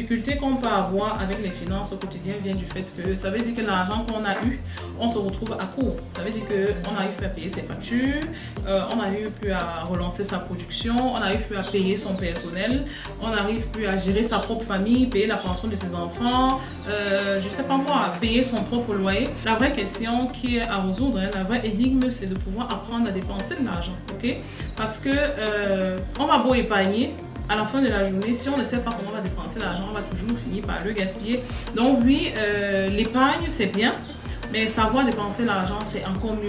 difficultés qu'on peut avoir avec les finances au quotidien viennent du fait que ça veut dire que l'argent qu'on a eu, on se retrouve à court. Ça veut dire qu'on n'arrive plus à payer ses factures, on n'arrive plus à relancer sa production, on n'arrive plus à payer son personnel, on n'arrive plus à gérer sa propre famille, payer la pension de ses enfants, je sais pas moi, payer son propre loyer. La vraie question qui est à résoudre, la vraie énigme, c'est de pouvoir apprendre à dépenser de l'argent, ok? Parce que on va beau épargner, à la fin de la journée, si on ne sait pas comment on va dépenser l'argent, on va toujours finir par le gaspiller. Donc oui, l'épargne, c'est bien, mais savoir dépenser l'argent, c'est encore mieux.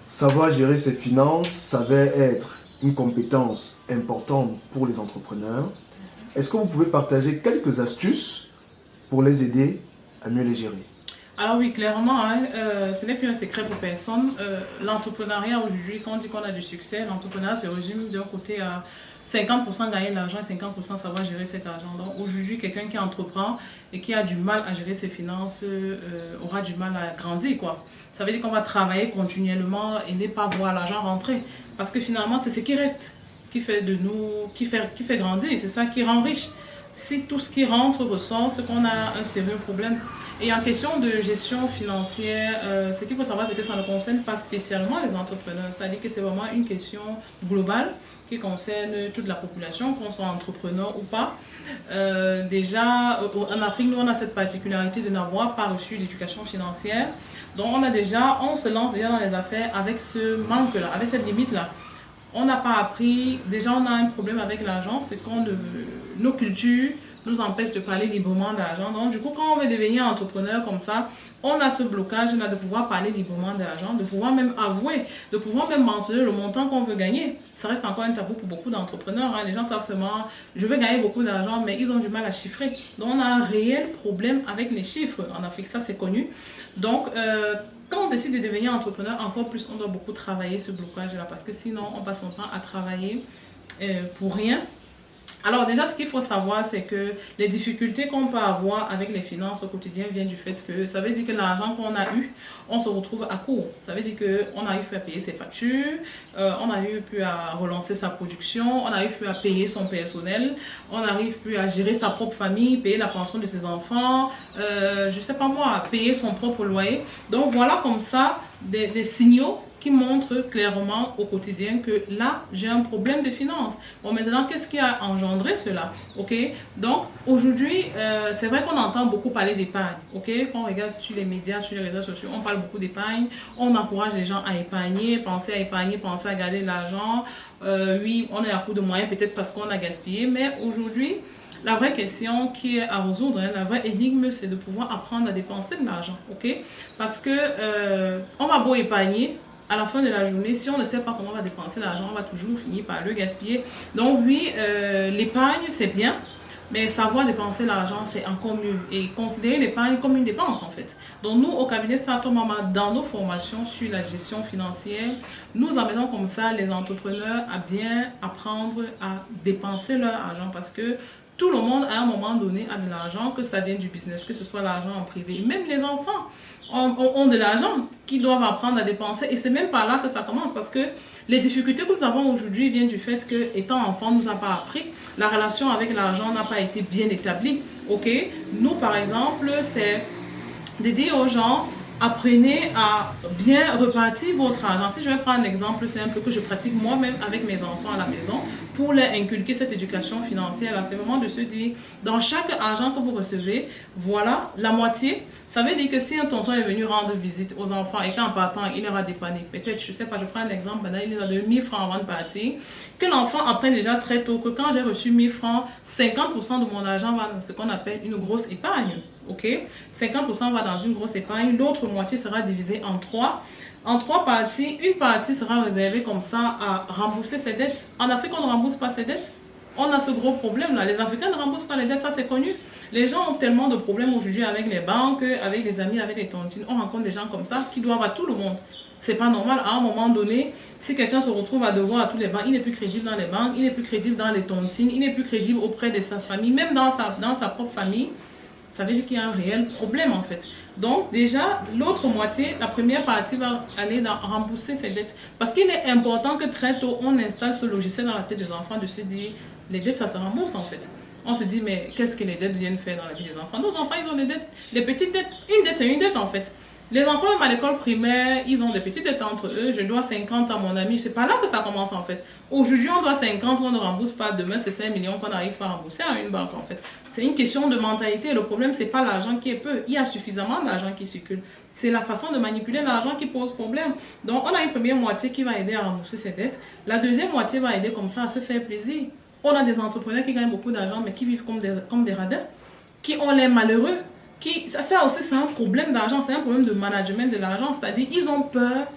Savoir gérer ses finances s'avère être une compétence importante pour les entrepreneurs. Est-ce que vous pouvez partager quelques astuces pour les aider à mieux les gérer? Alors oui, clairement, ce n'est plus un secret pour personne. L'entrepreneuriat aujourd'hui, quand on dit qu'on a du succès, l'entrepreneuriat se résume d'un côté à 50% gagner de l'argent et 50% savoir gérer cet argent. Donc aujourd'hui, quelqu'un qui entreprend et qui a du mal à gérer ses finances aura du mal à grandir, quoi. Ça veut dire qu'on va travailler continuellement et ne pas voir l'argent rentrer. Parce que finalement, c'est ce qui reste, qui fait de nous, qui fait grandir, c'est ça qui rend riche. Si tout ce qui rentre ressort, c'est qu'on a un sérieux problème. Et en question de gestion financière, ce qu'il faut savoir, c'est que ça ne concerne pas spécialement les entrepreneurs. C'est-à-dire que c'est vraiment une question globale qui concerne toute la population, qu'on soit entrepreneur ou pas. Déjà, en Afrique, nous, on a cette particularité de n'avoir pas reçu d'éducation financière. Donc, on se lance déjà dans les affaires avec ce manque-là, avec cette limite-là. On n'a pas appris, déjà on a un problème avec l'argent, c'est que nos cultures nous empêchent de parler librement d'argent. Donc du coup, quand on veut devenir entrepreneur comme ça, on a ce blocage-là de pouvoir parler librement d'argent, de pouvoir même avouer, de pouvoir même mentionner le montant qu'on veut gagner. Ça reste encore un tabou pour beaucoup d'entrepreneurs. Les gens savent seulement, je veux gagner beaucoup d'argent, mais ils ont du mal à chiffrer. Donc on a un réel problème avec les chiffres en Afrique, ça c'est connu. Donc, quand on décide de devenir entrepreneur, encore plus, on doit beaucoup travailler ce blocage-là parce que sinon, on passe son temps à travailler pour rien. Alors déjà, ce qu'il faut savoir, c'est que les difficultés qu'on peut avoir avec les finances au quotidien viennent du fait que ça veut dire que l'argent qu'on a eu, on se retrouve à court. Ça veut dire qu'on n'arrive plus à payer ses factures, on n'arrive plus à relancer sa production, on n'arrive plus à payer son personnel, on n'arrive plus à gérer sa propre famille, payer la pension de ses enfants, je sais pas moi, payer son propre loyer. Donc voilà comme ça des signaux qui montre clairement au quotidien que là, j'ai un problème de finances. Bon, maintenant, qu'est-ce qui a engendré cela? Ok, donc aujourd'hui, c'est vrai qu'on entend beaucoup parler d'épargne. Ok, quand on regarde sur les médias, sur les réseaux sociaux, on parle beaucoup d'épargne. On encourage les gens à épargner, penser à garder l'argent. Oui, on est à court de moyens, peut-être parce qu'on a gaspillé, mais aujourd'hui, la vraie question qui est à résoudre, la vraie énigme, c'est de pouvoir apprendre à dépenser de l'argent. Ok, parce que on va beau épargner, à la fin de la journée, si on ne sait pas comment on va dépenser l'argent, on va toujours finir par le gaspiller. Donc oui, l'épargne, c'est bien, mais savoir dépenser l'argent, c'est encore mieux. Et considérer l'épargne comme une dépense, en fait. Donc nous, au cabinet Strato Mama, dans nos formations sur la gestion financière, nous amenons comme ça les entrepreneurs à bien apprendre à dépenser leur argent parce que tout le monde, à un moment donné, a de l'argent, que ça vienne du business, que ce soit l'argent en privé. Même les enfants ont de l'argent qu'ils doivent apprendre à dépenser. Et c'est même par là que ça commence. Parce que les difficultés que nous avons aujourd'hui viennent du fait que, étant enfant, on ne nous a pas appris. La relation avec l'argent n'a pas été bien établie. Ok? Nous, par exemple, c'est de dire aux gens, apprenez à bien repartir votre argent. Si je vais prendre un exemple simple que je pratique moi-même avec mes enfants à la maison, pour leur inculquer cette éducation financière, c'est vraiment de se dire, dans chaque argent que vous recevez, voilà, la moitié, ça veut dire que si un tonton est venu rendre visite aux enfants et qu'en partant, il leur a dépanné, peut-être, je sais pas, je prends un exemple, il a de 1000 francs avant de partir, que l'enfant apprenne déjà très tôt que quand j'ai reçu 1000 francs, 50% de mon argent va dans ce qu'on appelle une grosse épargne. Ok, 50% va dans une grosse épargne, l'autre moitié sera divisée en trois parties. Une partie sera réservée comme ça à rembourser ses dettes. En Afrique, on ne rembourse pas ses dettes. On a ce gros problème-là. Les Africains ne remboursent pas les dettes, ça c'est connu. Les gens ont tellement de problèmes aujourd'hui avec les banques, avec les amis, avec les tontines. On rencontre des gens comme ça qui doivent à tout le monde. C'est pas normal. À un moment donné, si quelqu'un se retrouve à devoir à tous les banques, il n'est plus crédible dans les banques, il n'est plus crédible dans les tontines, il n'est plus crédible auprès de sa famille, même dans sa propre famille. ça veut dire qu'il y a un réel problème en fait. Donc déjà, l'autre moitié, la première partie va aller dans rembourser ses dettes. Parce qu'il est important que très tôt, on installe ce logiciel dans la tête des enfants de se dire, les dettes, ça se rembourse en fait. On se dit, mais qu'est-ce que les dettes viennent faire dans la vie des enfants? Nos enfants, ils ont des dettes, des petites dettes. Une dette, c'est une dette en fait. Les enfants, même à l'école primaire, ils ont des petites dettes entre eux. Je dois 50 à mon ami. C'est pas là que ça commence en fait. Aujourd'hui, on doit 50, on ne rembourse pas. Demain, c'est 5 millions qu'on n'arrive pas à rembourser à une banque en fait. C'est une question de mentalité. Le problème, c'est pas l'argent qui est peu. Il y a suffisamment d'argent qui circule. C'est la façon de manipuler l'argent qui pose problème. Donc, on a une première moitié qui va aider à rembourser ses dettes. La deuxième moitié va aider comme ça à se faire plaisir. On a des entrepreneurs qui gagnent beaucoup d'argent, mais qui vivent comme des radins, qui ont l'air malheureux. Ça aussi, c'est un problème d'argent, c'est un problème de management de l'argent. C'est-à-dire, ils ont peur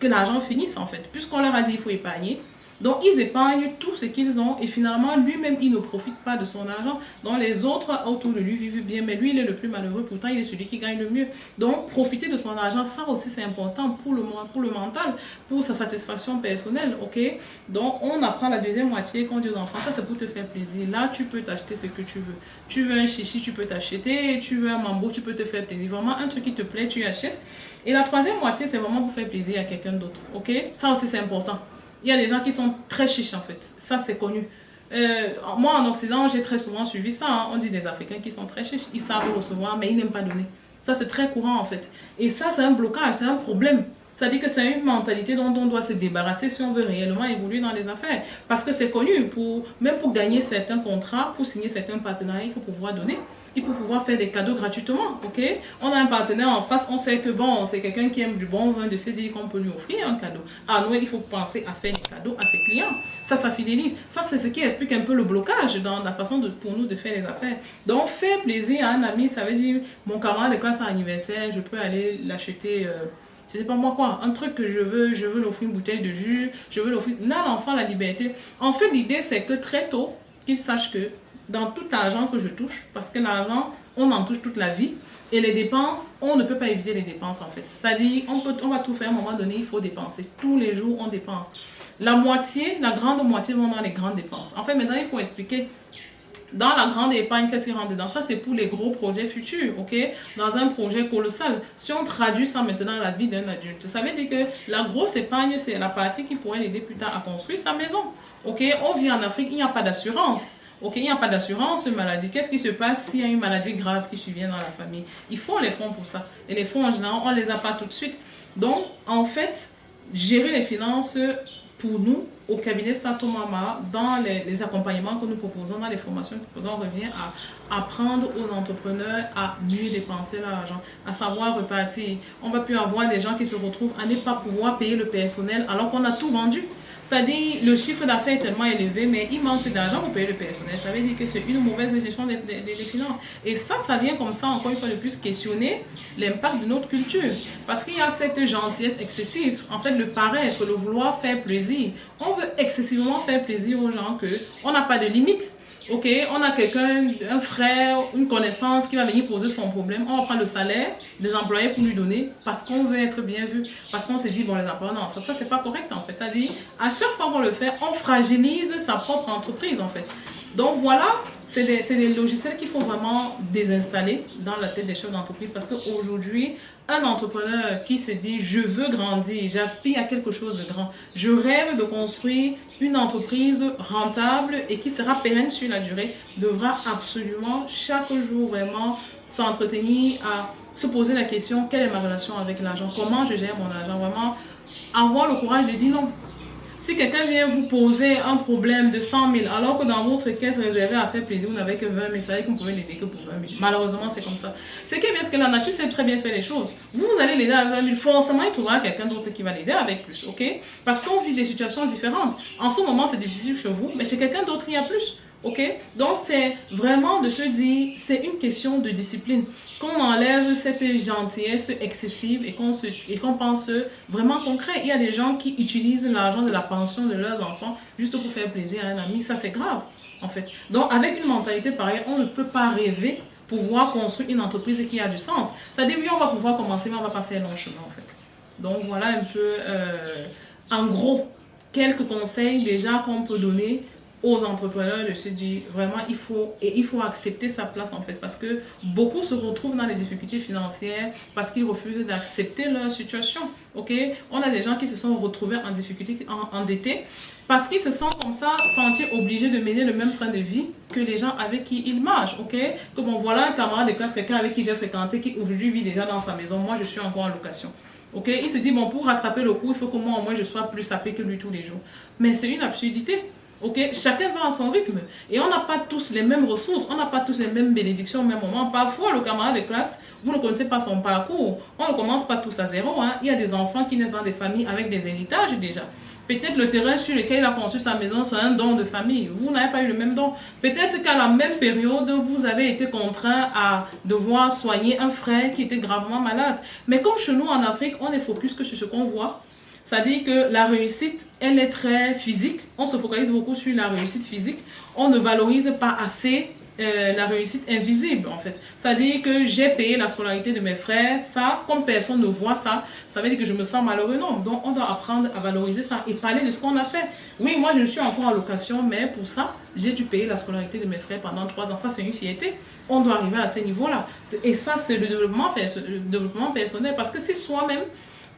que l'argent finisse, en fait. Puisqu'on leur a dit qu'il faut épargner. Donc, ils épargnent tout ce qu'ils ont et finalement, lui-même, il ne profite pas de son argent. Donc, les autres autour de lui vivent bien, mais lui, il est le plus malheureux. Pourtant, il est celui qui gagne le mieux. Donc, profiter de son argent, ça aussi, c'est important pour le mental, pour sa satisfaction personnelle, ok? Donc, on apprend la deuxième moitié quand on dit aux enfants, ça, c'est pour te faire plaisir. Là, tu peux t'acheter ce que tu veux. Tu veux un chichi, tu peux t'acheter. Tu veux un mambo, tu peux te faire plaisir. Vraiment, un truc qui te plaît, tu achètes. Et la troisième moitié, c'est vraiment pour faire plaisir à quelqu'un d'autre, ok? Ça aussi, c'est important. Il y a des gens qui sont très chiches en fait, ça c'est connu. Moi en Occident, j'ai très souvent suivi ça, hein. On dit des Africains qui sont très chiches, ils savent recevoir mais ils n'aiment pas donner. Ça c'est très courant en fait. Et ça c'est un blocage, c'est un problème. C'est-à-dire que c'est une mentalité dont on doit se débarrasser si on veut réellement évoluer dans les affaires. Parce que c'est connu, même pour gagner certains contrats, pour signer certains partenariats, il faut pouvoir donner. Il faut pouvoir faire des cadeaux gratuitement, ok? On a un partenaire en face, on sait que bon, c'est quelqu'un qui aime du bon vin, de se dire qu'on peut lui offrir un cadeau. Ah non, il faut penser à faire des cadeaux à ses clients. Ça fidélise. Ça, c'est ce qui explique un peu le blocage dans la façon pour nous de faire les affaires. Donc, faire plaisir à un ami, ça veut dire, mon camarade de classe à anniversaire, je peux aller l'acheter... je sais pas moi quoi, un truc que je veux l'offrir une bouteille de jus, je veux l'offrir... Là, l'enfant, la liberté. En fait, l'idée, c'est que très tôt, qu'il sache que dans tout l'argent que je touche, parce que l'argent, on en touche toute la vie, et les dépenses, on ne peut pas éviter les dépenses en fait. C'est-à-dire, on va tout faire à un moment donné, il faut dépenser. Tous les jours, on dépense. La grande moitié vont dans les grandes dépenses. En fait, maintenant, il faut expliquer. Dans la grande épargne, qu'est-ce qui rentre dedans? Ça, c'est pour les gros projets futurs, ok? Dans un projet colossal. Si on traduit ça maintenant à la vie d'un adulte, ça veut dire que la grosse épargne, c'est la partie qui pourrait l'aider plus tard à construire sa maison, ok? On vit en Afrique, il n'y a pas d'assurance. Ok, il n'y a pas d'assurance maladie. Qu'est-ce qui se passe s'il y a une maladie grave qui survient dans la famille? Il faut les fonds pour ça. Et les fonds, en général, on ne les a pas tout de suite. Donc, en fait, gérer les finances pour nous, au cabinet Stato Mama, dans les accompagnements que nous proposons, dans les formations que nous proposons, on revient à apprendre aux entrepreneurs à mieux dépenser l'argent, à savoir repartir. On va plus avoir des gens qui se retrouvent à ne pas pouvoir payer le personnel alors qu'on a tout vendu. C'est-à-dire, le chiffre d'affaires est tellement élevé, mais il manque d'argent pour payer le personnel. Ça veut dire que c'est une mauvaise gestion des finances. Et ça vient comme ça, encore une fois de plus, questionner l'impact de notre culture. Parce qu'il y a cette gentillesse excessive. En fait, le paraître, le vouloir faire plaisir. On veut excessivement faire plaisir aux gens qu'on n'a pas de limite. Ok, on a quelqu'un, un frère, une connaissance qui va venir poser son problème. On va prendre le salaire des employés pour lui donner parce qu'on veut être bien vu. Parce qu'on se dit, bon, les employés, non, ça c'est pas correct en fait. C'est-à-dire, à chaque fois qu'on le fait, on fragilise sa propre entreprise en fait. Donc voilà, c'est des logiciels qu'il faut vraiment désinstaller dans la tête des chefs d'entreprise parce qu'aujourd'hui, un entrepreneur qui se dit je veux grandir, j'aspire à quelque chose de grand, je rêve de construire une entreprise rentable et qui sera pérenne sur la durée, devra absolument chaque jour vraiment s'entretenir à se poser la question quelle est ma relation avec l'argent, comment je gère mon argent, vraiment avoir le courage de dire non. Si quelqu'un vient vous poser un problème de 100 000, alors que dans votre caisse réservée à faire plaisir, vous n'avez que 20 000, ça veut dire que vous pouvez l'aider que pour 20 000. Malheureusement, c'est comme ça. C'est que bien, parce que la nature sait très bien faire les choses. Vous allez l'aider avec 20 000, forcément, il trouvera quelqu'un d'autre qui va l'aider avec plus, ok? Parce qu'on vit des situations différentes. En ce moment, c'est difficile chez vous, mais chez quelqu'un d'autre, il y a plus. Ok, donc c'est vraiment de se dire, c'est une question de discipline. Qu'on enlève cette gentillesse excessive et qu'on pense vraiment concret. Il y a des gens qui utilisent l'argent de la pension de leurs enfants juste pour faire plaisir à un ami. Ça, c'est grave, en fait. Donc, avec une mentalité pareille, on ne peut pas rêver pouvoir construire une entreprise qui a du sens. C'est-à-dire, oui, on va pouvoir commencer, mais on ne va pas faire long chemin, en fait. Donc, voilà un peu, en gros, quelques conseils déjà qu'on peut donner aux entrepreneurs de se dire vraiment il faut accepter sa place en fait, parce que beaucoup se retrouvent dans les difficultés financières parce qu'ils refusent d'accepter leur situation. Ok, on a des gens qui se sont retrouvés en difficulté, endettés, parce qu'ils se sentent comme ça, sentis obligés de mener le même train de vie que les gens avec qui ils marchent. Ok, comme on voit là un camarade de classe, quelqu'un avec qui j'ai fréquenté, qui aujourd'hui vit déjà dans sa maison, moi je suis encore en location. Ok, il se dit bon, pour rattraper le coup, il faut que moi au moins je sois plus sapé que lui tous les jours. Mais c'est une absurdité. Ok, chacun va à son rythme et on n'a pas tous les mêmes ressources, on n'a pas tous les mêmes bénédictions au même moment. Parfois, le camarade de classe, vous ne connaissez pas son parcours. On ne commence pas tous à zéro. Hein. Il y a des enfants qui naissent dans des familles avec des héritages déjà. Peut-être le terrain sur lequel il a construit sa maison, c'est un don de famille. Vous n'avez pas eu le même don. Peut-être qu'à la même période, vous avez été contraint à devoir soigner un frère qui était gravement malade. Mais comme chez nous en Afrique, on est focus que sur ce qu'on voit. C'est-à-dire que la réussite, elle est très physique. On se focalise beaucoup sur la réussite physique. On ne valorise pas assez la réussite invisible, en fait. C'est-à-dire que j'ai payé la scolarité de mes frères. Ça, comme personne ne voit ça, ça veut dire que je me sens malheureux. Non, donc on doit apprendre à valoriser ça et parler de ce qu'on a fait. Oui, moi, je suis encore en location, mais pour ça, j'ai dû payer la scolarité de mes frères pendant 3 ans. Ça, c'est une fierté. On doit arriver à ce niveau-là. Et ça, c'est le développement personnel. Parce que si soi-même,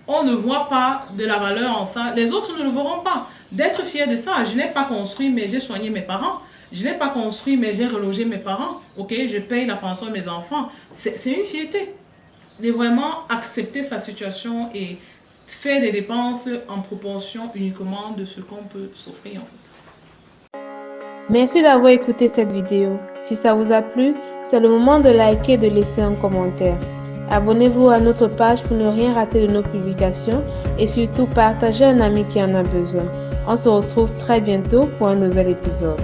on ne voit pas de la valeur en ça, les autres ne le verront pas. D'être fier de ça, je n'ai pas construit, mais j'ai soigné mes parents. Je n'ai pas construit, mais j'ai relogé mes parents. Ok, je paye la pension de mes enfants. C'est une fierté. De vraiment accepter sa situation et faire des dépenses en proportion uniquement de ce qu'on peut s'offrir en fait. Merci d'avoir écouté cette vidéo. Si ça vous a plu, c'est le moment de liker et de laisser un commentaire. Abonnez-vous à notre page pour ne rien rater de nos publications et surtout partagez à un ami qui en a besoin. On se retrouve très bientôt pour un nouvel épisode.